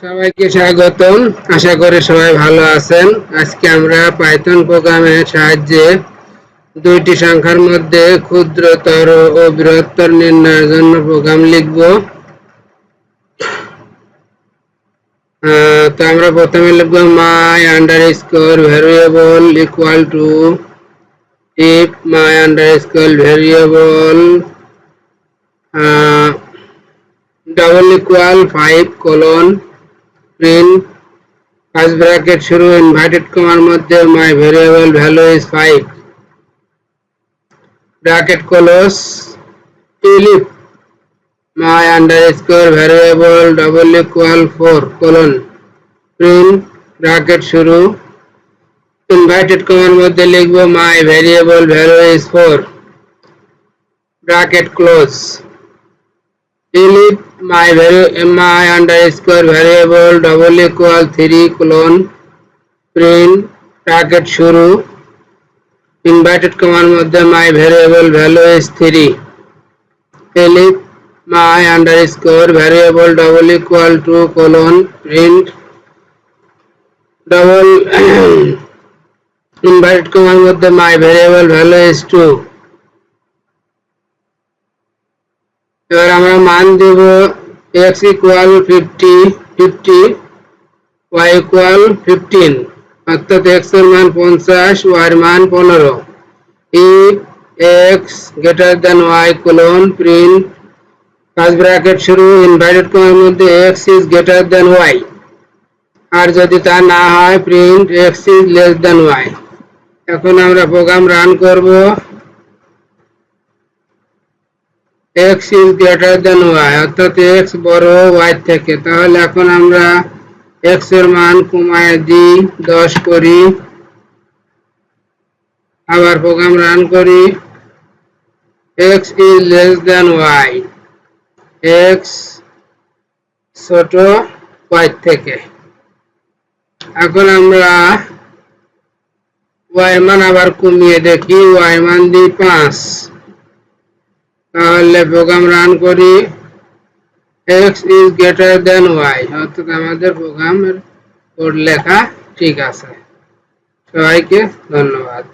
সবাইকে স্বাগতম। আশা করি সবাই ভালো আছেন। আজকে আমরা পাইথন প্রোগ্রামের সাহায্যে দুইটি সংখ্যার মধ্যে ক্ষুদ্রতর ও বৃহত্তর নির্ণয়ের জন্য প্রোগ্রাম লিখব। তো আমরা প্রথমে লিখব my underscore variable equal to if my underscore variable double equal 5 colon print first bracket শুরু ইনভার্টেড কমার মধ্যে my variable value is 5 bracket close if my underscore variable double equal 4 colon print bracket শুরু inverted কমার মধ্যে লিখব my variable value is 4 bracket close if my underscore variable double equal 3 colon print bracket শুরু inverted কমার মধ্যে my variable value is 3 if my underscore variable double equal 2 colon print double inverted কমার মধ্যে my variable value is 2 এবার আমরা মান দেব x equal 50 y equal 15 অর্থাৎ x এর মান 50 y এর মান 15 if x greater than y colon print first bracket শুরু ইনভার্টেড কমার মধ্যে x is greater than y আর যদি তা না হয় print x is less than y। এখন আমরা প্রোগ্রাম রান করব x is greater than y অর্থাৎ x বড় y থেকে। তাহলে এখন আমরা x এর মান কমায় দিই 10 করি, আবার প্রোগ্রাম রান করি x is less than y x ছোট y থেকে। এখন আমরা y মান আবার কমিয়ে দেখি, y মান দিই 5। তাহলে প্রোগ্রাম রান করি x is greater than y অর্থাৎ আমাদের প্রোগ্রামের কোড লেখা ঠিক আছে। সবাইকে ধন্যবাদ।